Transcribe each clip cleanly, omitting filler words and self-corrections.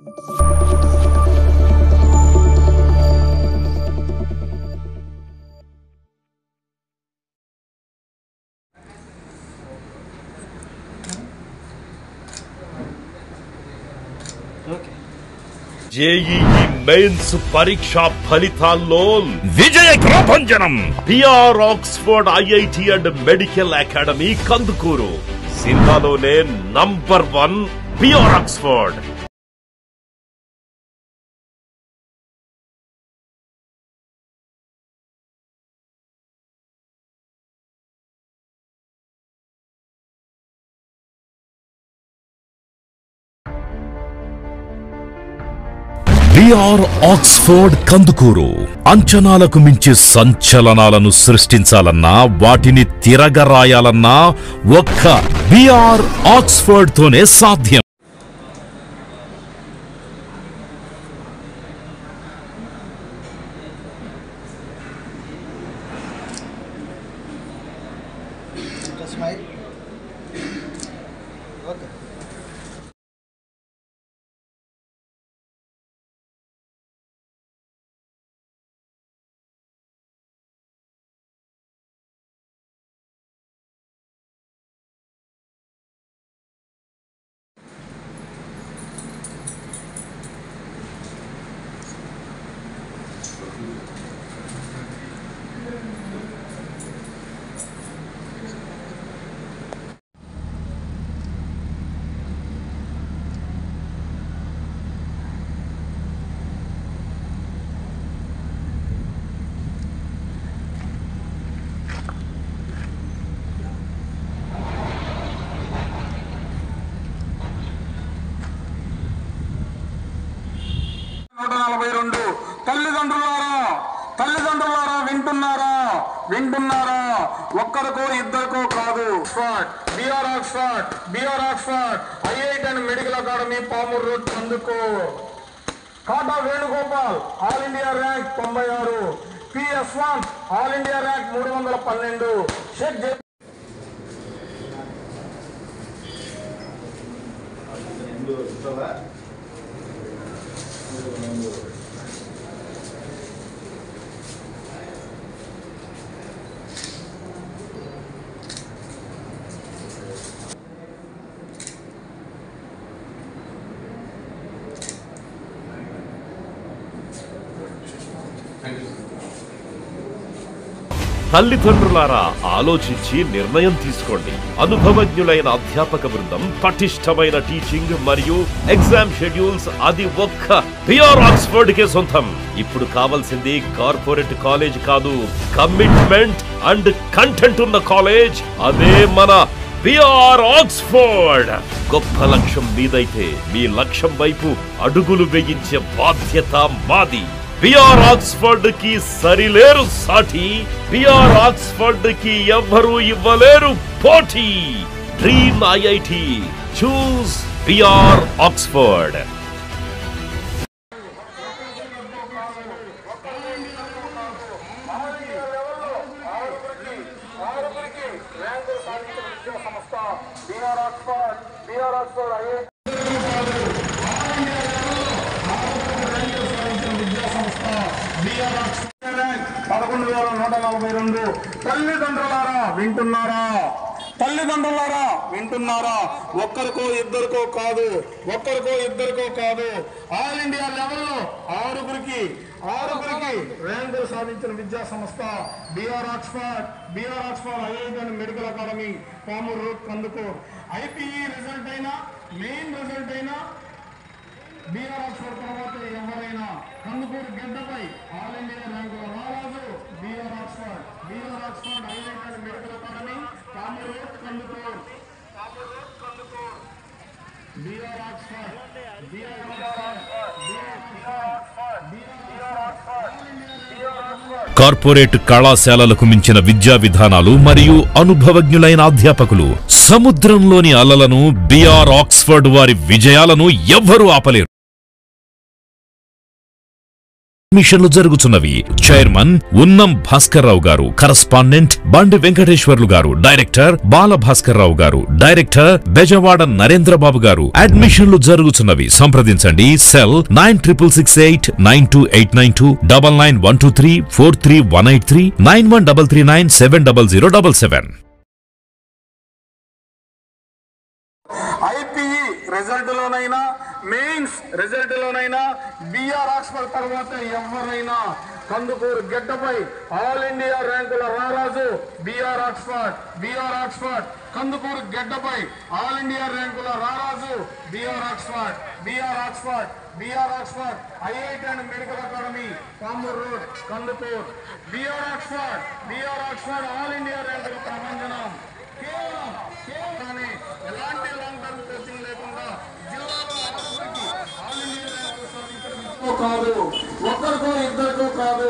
JEE mains పరీక్షా ఫలితాల్లో విజయ ప్రభంజనం BR Oxford IIT and medical academy Kandukur. జిల్లాలోనే number 1 BR Oxford. BR Oxford Kandukur అంచనాలకు మించి సంచలనాలను సృష్టించాలన్నా, వాటిని తిరగరాయాలన్నా ఒక్క బిఆర్ ఆక్స్ఫర్డ్ తోనే సాధ్యం. తల్లిదండ్రులారా వింటున్నారా? ఒక్కరికో ఇద్దరికో కాదు. BR Oxford IIT and medical academy Pamuru road Kandukur. Kata Venugopal all India rank 96, PS1 all India rank 312. Shaik తల్లిదండ్రులారా ఆలోచించి నిర్ణయం తీసుకోండి. అనుభవజ్ఞులైన అధ్యాపక బృందం, పటిష్టమైన టీచింగ్ మరియు ఎగ్జామ్ షెడ్యూల్స్, అది ఒక్క బిఆర్ ఆక్స్ఫర్డ్ కే సొంతం. ఇప్పుడు కావాల్సింది కార్పొరేట్ కాలేజ్ కాదు, కమిట్మెంట్ అండ్ కంటెంట్ ఉన్న కాలేజ్. అదే మన బిఆర్ ఆక్స్ఫర్డ్. గొప్ప లక్ష్యం మీదైతే మీ లక్ష్యం వైపు అడుగులు వేయించే బాధ్యత మాది. బిఆర్ ఆక్స్ఫర్డ్ కి సరిలేరు సాటి, బిఆర్ ఆక్స్ఫర్డ్ కి ఎవ్వరూ ఇవ్వలేరు పోటీ. Dream IIT, choose BR Oxford. BR Oxford IIT 11,142. తల్లిదండ్రులారా వింటున్నారా? ఒక్కరికో ఇద్దరికో కాదు. ఆల్ ఇండియా లెవెల్లో ఆరుగురికి ర్యాంకులు సాధించిన విద్యా సంస్థ BR Oxford IIT and medical academy Pamuru road Kandukur. IPE result అయినా, మెయిన్ రిజల్ట్ అయినా బిఆర్ ఆక్స్ఫర్డ్ తర్వాత ఎవరైనా కందుకూరు గడ్డపై ఆల్ ఇండియా ర్యాంకుల రారాజు BR Oxford IIT and medical academy Pamuru road Kandukur. BR Oxford corporate కళాశాలలకు మించిన విద్యా విధానాలు మరియు అనుభవజ్ఞులైన అధ్యాపకులు. సముద్రంలోని అలలను, బిఆర్ ఆక్స్ఫర్డ్ వారి విజయాలను ఎవ్వరూ ఆపలేరు. అడ్మిషన్లు జరుగుతున్నవి. చైర్మన్ ఉన్నం భాస్కర్ రావు గారు, కరస్పాండెంట్ బండి వెంకటేశ్వర్లు గారు, డైరెక్టర్ బాల భాస్కర్ రావు గారు, డైరెక్టర్ బెజవాడ నరేంద్రబాబు గారు. అడ్మిషన్లు జరుగుతున్నవి. సంప్రదించండి. సెల్ 9668928992 9912343183 9133970077. ఐపీఈ రిజల్ట్ లోనైనా మెయిన్స్ రిజల్ట్ లోనైనా బిఆర్ ఆక్స్ఫర్డ్ తర్వాత ఎవరైనా కందుకూరు గడ్డపై ఆల్ ఇండియా ర్యాంకుల రారాజు బిఆర్ ఆక్స్ఫర్డ్ కందుకూరు గడ్డపై ఆల్ ఇండియా ర్యాంకుల రారాజు BR Oxford IIT and medical academy Pamuru road Kandukur. BR Oxford all India ర్యాంకుల ప్రపంచనం కేవలం ఎలాంటి లాంగ్ టర్మ్ కోచింగ్ లేకుండా జిల్లాలో ఆల్ ఇండియా ర్యాంకులు సాధించడం కాదు, ఒక్కరికో ఇద్దరికో కాదు,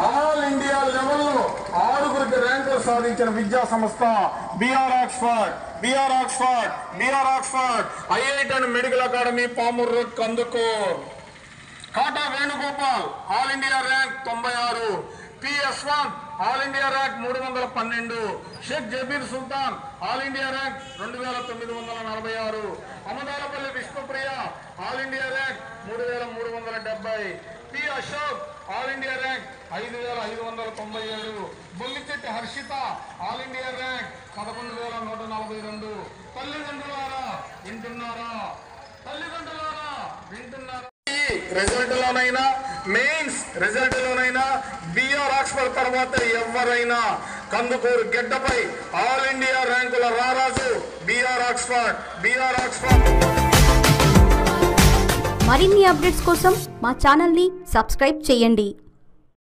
ఆల్ ఇండియా లెవెల్లో 6 ర్యాంకులు సాధించిన విద్యా సంస్థ BR Oxford IIT and medical academy Pamuru road Kandukur. Kata Venugopal all India rank 96, PS1 all India rank 312, Shaik Jabir Sultan all India rank 2946, Amadalapalli Vishnupriya all India rank 3370, P Ashok all India rank 5597, Bollichetti Harshitha all India rank 11142. తల్లిదండ్రులారా వింటున్నారా? రిజల్ట్ లోనైనా మెయిన్స్ రిజల్ట్ లోనైనా BR Oxford తర్వాత ఎవరైనా కందుకూరు గడ్డపై all India ర్యాంకుల రారాజు BR Oxford. మరిన్ని అప్డేట్స్ కోసం మా ఛానల్ని సబ్స్క్రైబ్ చేయండి.